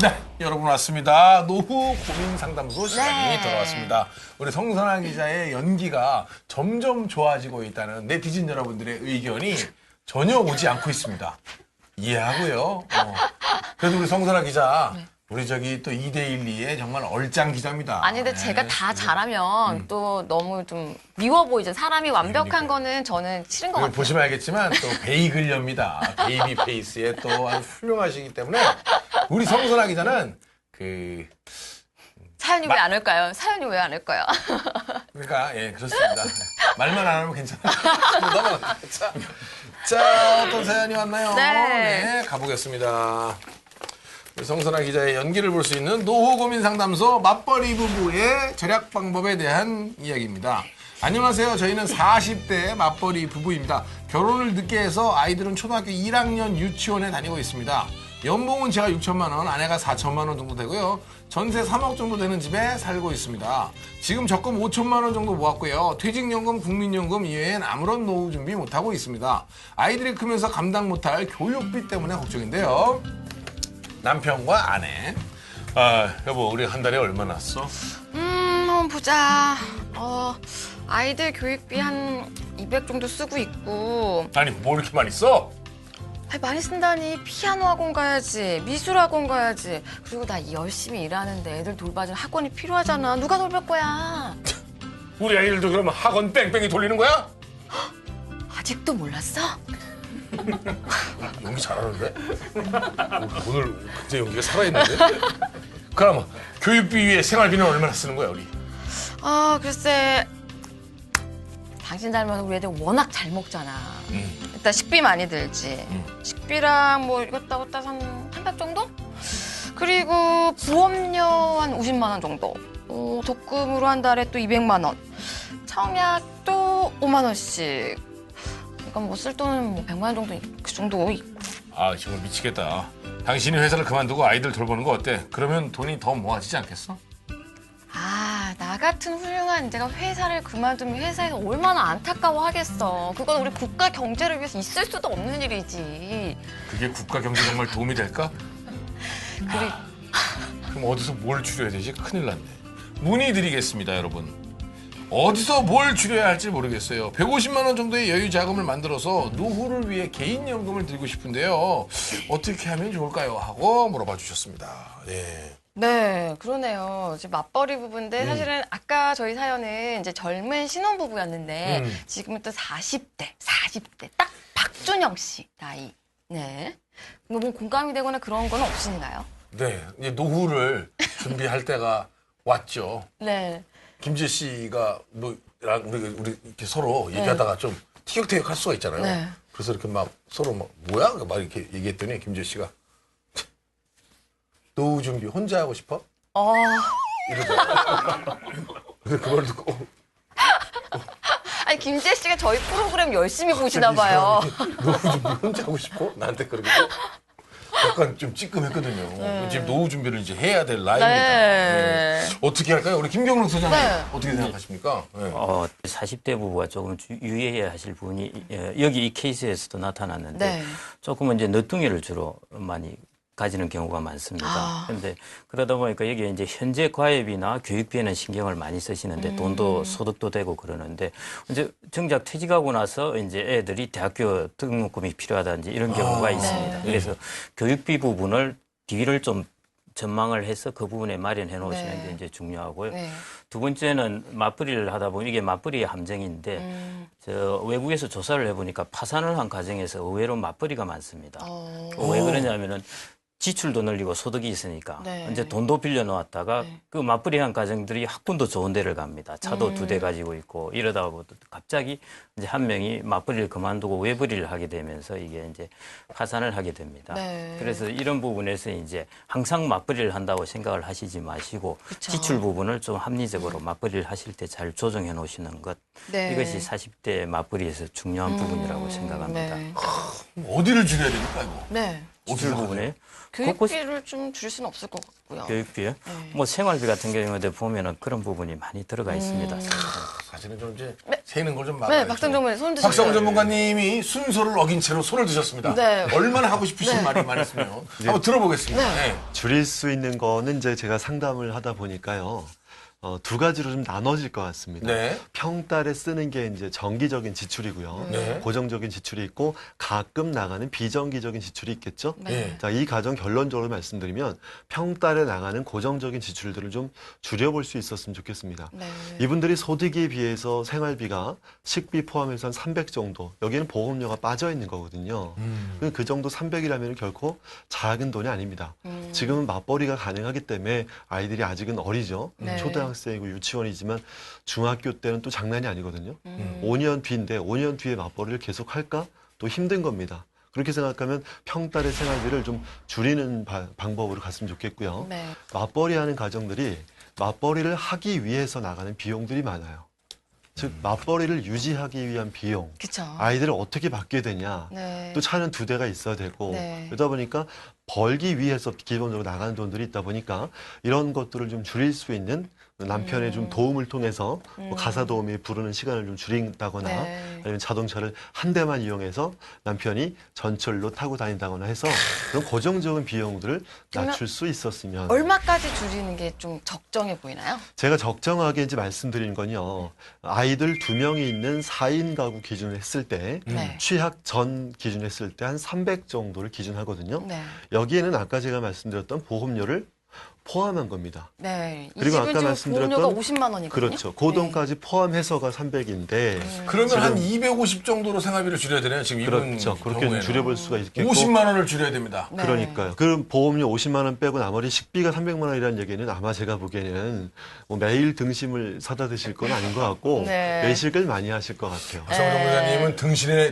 네, 여러분 왔습니다. 노후 고민 상담소 시간이 돌아왔습니다. 우리 성선아 기자의 연기가 점점 좋아지고 있다는 네티즌 여러분들의 의견이 전혀 오지 않고 있습니다. 이해하고요. 그래도 우리 성선아 기자, 우리 저기 또 2대1리에 정말 얼짱 기자입니다. 아니, 근데 제가 다 잘하면 또 너무 좀 미워 보이죠. 사람이 완벽한 거는 저는 싫은 것 같아요. 보시면 알겠지만 또 베이글녀입니다. 베이비 페이스에 또 아주 훌륭하시기 때문에 우리 성선아 기자는 그 사연이 왜 안 올까요? 사연이 왜 안 올까요? 그러니까 예 그렇습니다. 말만 안 하면 괜찮아요. 넘어가자. 자 어떤 사연이 왔나요? 네. 가보겠습니다. 우리 성선아 기자의 연기를 볼 수 있는 노후 고민 상담소 맞벌이 부부의 절약 방법에 대한 이야기입니다. 안녕하세요. 저희는 40대 맞벌이 부부입니다. 결혼을 늦게 해서 아이들은 초등학교 1학년 유치원에 다니고 있습니다. 연봉은 제가 6천만 원, 아내가 4천만 원 정도 되고요. 전세 3억 정도 되는 집에 살고 있습니다. 지금 적금 5천만 원 정도 모았고요. 퇴직연금, 국민연금 이외엔 아무런 노후 준비 못하고 있습니다. 아이들이 크면서 감당 못할 교육비 때문에 걱정인데요. 남편과 아내. 여보, 우리 한 달에 얼마나 써? 한번 보자. 아이들 교육비 한 200 정도 쓰고 있고. 아니, 뭐 이렇게 많이 써? 아니, 많이 쓴다니 피아노 학원 가야지, 미술 학원 가야지. 그리고 나 열심히 일하는데 애들 돌봐줄 학원이 필요하잖아. 누가 돌볼 거야? 우리 아이들도 그러면 학원 뺑뺑이 돌리는 거야? 아직도 몰랐어? 연기 잘하는데? 오늘 굉장히 연기가 살아있는데? 그럼 교육비 위에 생활비는 얼마나 쓰는 거야, 우리? 글쎄. 당신 닮아서 우리 애들 워낙 잘 먹잖아. 일단 식비 많이 들지. 식비랑 뭐 이것다 저것다 한 300 정도? 그리고 부업료 한 50만 원 정도. 적금으로 한 달에 또 200만 원. 청약도 5만 원씩. 그러니까 뭐 쓸 돈은 뭐 100만 원 정도 그 정도 있고. 아, 정말 미치겠다. 당신이 회사를 그만두고 아이들 돌보는 거 어때? 그러면 돈이 더 모아지지 않겠어? 나 같은 훌륭한 내가 회사를 그만두면 회사에서 얼마나 안타까워하겠어. 그건 우리 국가 경제를 위해서 있을 수도 없는 일이지. 그게 국가 경제 정말 도움이 될까? 그럼 어디서 뭘 줄여야 되지? 큰일 났네. 문의드리겠습니다, 여러분. 어디서 뭘 줄여야 할지 모르겠어요. 150만 원 정도의 여유 자금을 만들어서 노후를 위해 개인연금을 들고 싶은데요. 어떻게 하면 좋을까요? 하고 물어봐 주셨습니다. 네. 네, 그러네요. 이제 맞벌이 부부인데 사실은 아까 저희 사연은 이제 젊은 신혼부부였는데 지금은 또 40대 딱 박준영 씨 나이. 네. 뭐 공감이 되거나 그런 건 없으신가요? 네, 이제 노후를 준비할 때가 왔죠. 네. 김재 씨가 뭐랑 우리 이렇게 서로 얘기하다가 좀 티격태격할 수가 있잖아요. 네. 그래서 이렇게 막 서로 막 뭐야? 막 이렇게 얘기했더니 김재 씨가 노후 준비 혼자 하고 싶어? 이러더라고요. 근데 그걸 듣고 아니 김재 씨가 저희 프로그램 열심히 보시나 봐요. 노후 준비 혼자 하고 싶어? 나한테 그러고 약간 좀 찌끔했거든요. 지금 노후 준비를 이제 해야 될 나이입니다. 네. 어떻게 할까요? 우리 김경록 소장님 네. 어떻게 생각하십니까? 네. 40대 부부가 조금 유의해야 하실 부분이 여기 이 케이스에서도 나타났는데 네. 조금은 이제 늦둥이를 주로 많이 가지는 경우가 많습니다. 그런데 그러다 보니까 여기에 이제 현재 과외비나 교육비에는 신경을 많이 쓰시는데 돈도 소득도 되고 그러는데 이제 정작 퇴직하고 나서 이제 애들이 대학교 등록금이 필요하다든지 이런 경우가 있습니다. 그래서 교육비 부분을 뒤를 좀 전망을 해서 그 부분에 마련해 놓으시는 게 이제 중요하고요. 네. 두 번째는 맞벌이를 하다 보면 이게 맞벌이의 함정인데 저 외국에서 조사를 해보니까 파산을 한 가정에서 의외로 맞벌이가 많습니다. 왜 그러냐면은 지출도 늘리고 소득이 있으니까 네. 이제 돈도 빌려 놓았다가 그 맞벌이한 가정들이 학군도 좋은 데를 갑니다. 차도 2대 가지고 있고 이러다 보면 갑자기 이제 한 명이 맞벌이를 그만두고 외벌이를 하게 되면서 이게 이제 파산을 하게 됩니다. 네. 그래서 이런 부분에서 이제 항상 맞벌이를 한다고 생각을 하시지 마시고 그쵸. 지출 부분을 좀 합리적으로 맞벌이를 하실 때 잘 조정해 놓으시는 것 네. 이것이 40대 맞벌이에서 중요한 부분이라고 생각합니다. 네. 어디를 줄여야 됩니까, 이거? 네. 지출 부분에 곳곳 교육비를 좀 줄일 수는 없을 것 같고요. 교육비요. 뭐 생활비 같은 경우에 보면은 그런 부분이 많이 들어가 있습니다. 사실은 좀 이제 새는 걸 좀 네, 막아야죠. 박성 전문의 손 드시죠. 박성 전문가님이 순서를 어긴 채로 손을 드셨습니다. 네. 얼마나 하고 싶으신 말이 많았으면 한번 들어보겠습니다. 네. 줄일 수 있는 거는 이제 제가 상담을 하다 보니까요. 두 가지로 좀 나눠질 것 같습니다. 네. 평달에 쓰는 게 이제 정기적인 지출이고요. 네. 고정적인 지출이 있고 가끔 나가는 비정기적인 지출이 있겠죠. 네. 자, 이 가정 결론적으로 말씀드리면 평달에 나가는 고정적인 지출들을 좀 줄여볼 수 있었으면 좋겠습니다. 네. 이분들이 소득에 비해서 생활비가 식비 포함해서 한 300 정도, 여기는 보험료가 빠져 있는 거거든요. 그 정도 300이라면 결코 작은 돈이 아닙니다. 지금은 맞벌이가 가능하기 때문에 아이들이 아직은 어리죠. 네. 초등학생이고 유치원이지만 중학교 때는 또 장난이 아니거든요. 5년 뒤인데 5년 뒤에 맞벌이를 계속 할까? 또 힘든 겁니다. 그렇게 생각하면 평달의 생활비를 좀 줄이는 방법으로 갔으면 좋겠고요. 네. 맞벌이하는 가정들이 맞벌이를 하기 위해서 나가는 비용들이 많아요. 즉 맞벌이를 유지하기 위한 비용, 그쵸. 아이들을 어떻게 받게 되냐, 네. 또 차는 2대가 있어야 되고 네. 그러다 보니까 벌기 위해서 기본적으로 나가는 돈들이 있다 보니까 이런 것들을 좀 줄일 수 있는 남편의 좀 도움을 통해서 뭐 가사 도우미 부르는 시간을 좀 줄인다거나 네. 아니면 자동차를 한 대만 이용해서 남편이 전철로 타고 다닌다거나 해서 그런 고정적인 비용들을 그러면 낮출 수 있었으면 얼마까지 줄이는 게 좀 적정해 보이나요? 제가 적정하게 이제 말씀드리는 건요. 아이들 2명이 있는 4인 가구 기준을 했을 때 네. 취학 전 기준 했을 때 한 300 정도를 기준하거든요. 네. 여기에는 아까 제가 말씀드렸던 보험료를 포함한 겁니다. 네. 이 그리고 집은 아까 지금 말씀드렸던 보험료가 50만 원이거든요. 그렇죠. 고돈까지 포함해서가 300인데 그러면 한 250 정도로 생활비를 줄여야 되네요. 지금 이분 그렇죠. 그렇게 좀 경우에는. 줄여볼 수가 있겠고 50만 원을 줄여야 됩니다. 네. 그러니까요. 그럼 보험료 50만 원 빼고 나머지 식비가 300만 원이라는 얘기는 아마 제가 보기에는 뭐 매일 등심을 사다 드실 건 아닌 것 같고 네. 외식을 많이 하실 것 같아요. 박성호 전문가님은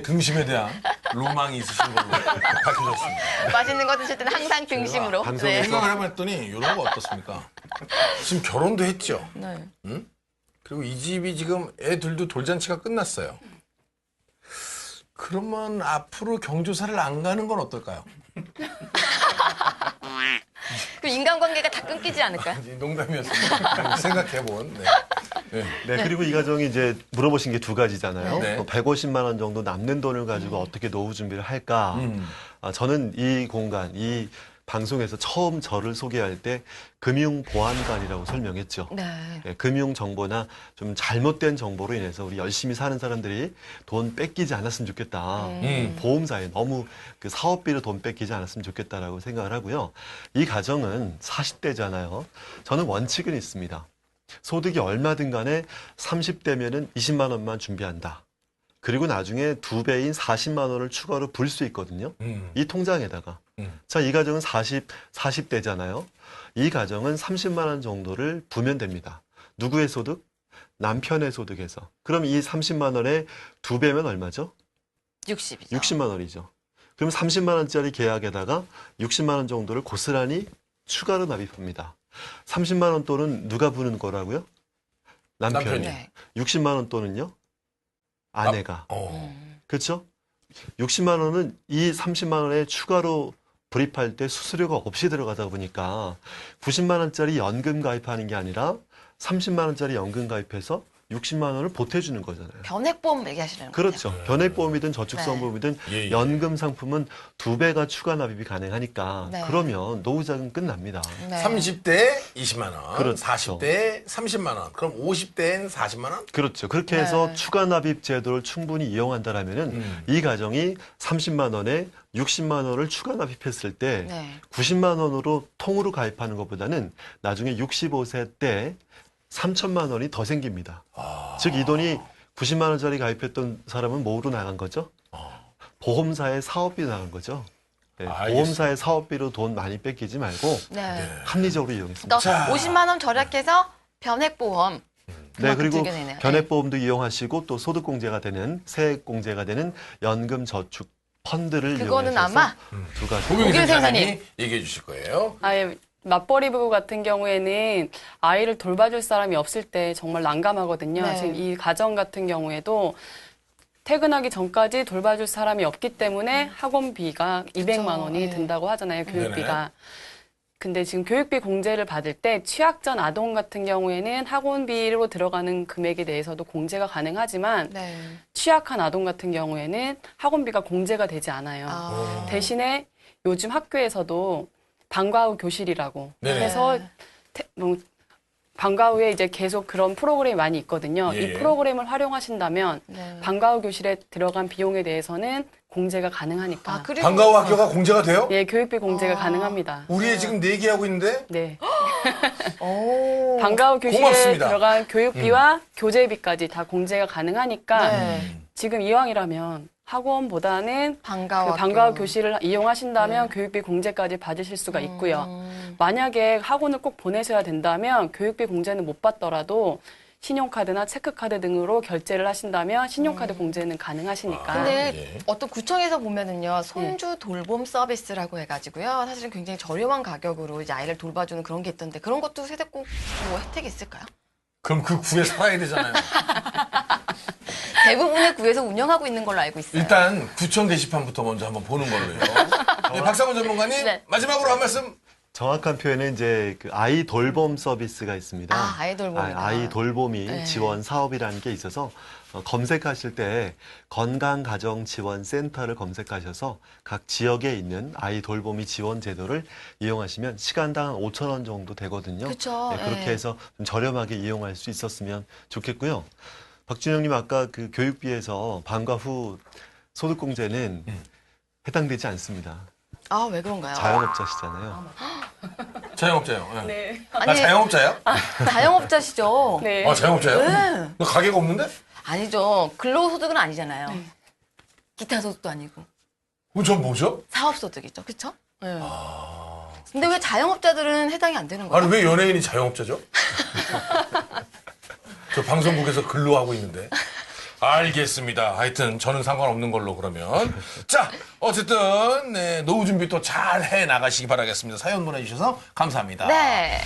등심에 대한 로망이 있으신 걸로 밝혀졌습니다. 맛있는 거 드실 때는 항상 등심으로. 방송에서 생각을 해봤더니 이런 거 어떻습니까? 지금 결혼도 했죠. 네. 그리고 이 집이 지금 애들도 돌잔치가 끝났어요. 그러면 앞으로 경조사를 안 가는 건 어떨까요? 그럼 인간관계가 다 끊기지 않을까요? 농담이었습니다. 생각해본. 네. 네. 네, 그리고 이 가정이 이제 물어보신 게 두 가지잖아요. 네. 150만 원 정도 남는 돈을 가지고 어떻게 노후 준비를 할까? 저는 이 공간, 이 방송에서 처음 저를 소개할 때 금융보안관이라고 설명했죠. 네. 예, 금융 정보나 좀 잘못된 정보로 인해서 우리 열심히 사는 사람들이 돈 뺏기지 않았으면 좋겠다. 보험사에 너무 그 사업비로 돈 뺏기지 않았으면 좋겠다라고 생각을 하고요. 이 가정은 40대잖아요. 저는 원칙은 있습니다. 소득이 얼마든 간에 30대면은 20만 원만 준비한다. 그리고 나중에 2배인 40만 원을 추가로 불 수 있거든요. 이 통장에다가. 자, 이 가정은 40대잖아요. 이 가정은 30만 원 정도를 부면 됩니다. 누구의 소득? 남편의 소득에서. 그럼 이 30만 원에 2배면 얼마죠? 60이죠. 60만 원이죠. 그럼 30만 원짜리 계약에다가 60만 원 정도를 고스란히 추가로 납입합니다. 30만 원 돈은 누가 부는 거라고요? 남편이. 네. 60만 원 돈은요? 아내가. 어. 그렇죠? 60만 원은 이 30만 원에 추가로 불입할 때 수수료가 없이 들어가다 보니까 90만 원짜리 연금 가입하는 게 아니라 30만 원짜리 연금 가입해서 60만 원을 보태주는 거잖아요. 변액보험 얘기하시는 거예요. 그렇죠. 변액보험이든 저축성보험이든 예, 예. 연금 상품은 2배가 추가 납입이 가능하니까 네. 그러면 노후자금 끝납니다. 네. 30대 20만 원, 그렇죠. 40대 30만 원, 그럼 50대엔 40만 원? 그렇죠. 그렇게 해서 네. 추가 납입 제도를 충분히 이용한다라면은 이 가정이 30만 원에 60만 원을 추가 납입했을 때 네. 90만 원으로 통으로 가입하는 것보다는 나중에 65세 때 3천만 원이 더 생깁니다. 즉 이 돈이 90만 원짜리 가입했던 사람은 뭐로 나간 거죠? 보험사의 사업비 나간 거죠. 네, 알겠습니다. 보험사의 사업비로 돈 많이 뺏기지 말고 네. 합리적으로 이용했습니다. 그러니까 50만 원 절약해서 변액보험. 네, 그리고 들게 되네요. 변액보험도 이용하시고 또 소득공제가 되는 세액공제가 되는 연금저축 펀드를 그거는 이용하셔서 아마 두 가지. 고민희 고민희 선생님이 선생님. 얘기해 주실 거예요. 아예 맞벌이 부부 같은 경우에는 아이를 돌봐줄 사람이 없을 때 정말 난감하거든요. 네. 지금 이 가정 같은 경우에도 퇴근하기 전까지 돌봐줄 사람이 없기 때문에 학원비가 200만 원이 네. 든다고 하잖아요, 교육비가. 네네. 근데 지금 교육비 공제를 받을 때 취약전 아동 같은 경우에는 학원비로 들어가는 금액에 대해서도 공제가 가능하지만 네. 취약한 아동 같은 경우에는 학원비가 공제가 되지 않아요. 아. 대신에 요즘 학교에서도 방과 후 교실이라고 네네. 해서 방과 후에 이제 계속 그런 프로그램이 많이 있거든요. 예. 이 프로그램을 활용하신다면 네. 방과 후 교실에 들어간 비용에 대해서는 공제가 가능하니까. 아, 그리고 방과 후 학교가 공제가 돼요? 예, 교육비 공제가 가능합니다. 우리 애 지금 4개 하고 있는데 네. 오. 방과 후 교실에 고맙습니다. 들어간 교육비와 교재비까지 다 공제가 가능하니까 네. 지금 이왕이라면 학원보다는 방과 후 그 방과 후 학교. 교실을 이용하신다면 네. 교육비 공제까지 받으실 수가 있고요. 만약에 학원을 꼭 보내셔야 된다면 교육비 공제는 못 받더라도 신용카드나 체크카드 등으로 결제를 하신다면 신용카드 공제는 가능하시니까. 근데 예. 어떤 구청에서 보면은요, 손주 돌봄 서비스라고 해가지고요, 사실은 굉장히 저렴한 가격으로 이제 아이를 돌봐주는 그런 게 있던데, 그런 것도 세대꼭 뭐 혜택이 있을까요? 그럼 그 구에 살아야 되잖아요. 대부분의 구에서 운영하고 있는 걸로 알고 있어요. 일단 구청 게시판부터 먼저 한번 보는 걸로요. 네, 박상훈 전문가님 네. 마지막으로 한 말씀. 정확한 표현은 이제 그 아이 돌봄 서비스가 있습니다. 아, 아이 돌봄이다. 아이 돌봄이 네. 지원 사업이라는 게 있어서 검색하실 때 건강가정지원센터를 검색하셔서 각 지역에 있는 아이 돌봄이 지원 제도를 이용하시면 시간당 5,000원 정도 되거든요. 그쵸, 그렇게 예. 해서 좀 저렴하게 이용할 수 있었으면 좋겠고요. 박준영님 아까 그 교육비에서 방과 후 소득공제는 해당되지 않습니다. 아, 왜 그런가요? 자영업자시잖아요. 자영업자요. 네. 네. 나 아니, 자영업자예요? 자영업자시죠? 네. 아, 자영업자예요? 네. 너 가게가 없는데? 아니죠. 근로소득은 아니잖아요. 기타 소득도 아니고. 그럼 전 뭐죠? 사업소득이죠. 그쵸? 네. 근데 왜 자영업자들은 해당이 안 되는 거예요? 아니 왜 연예인이 자영업자죠? 저 방송국에서 근로하고 있는데. 알겠습니다. 하여튼 저는 상관없는 걸로 그러면. 자, 어쨌든 네, 노후 준비 또 잘 해 나가시기 바라겠습니다. 사연 보내주셔서 감사합니다. 네.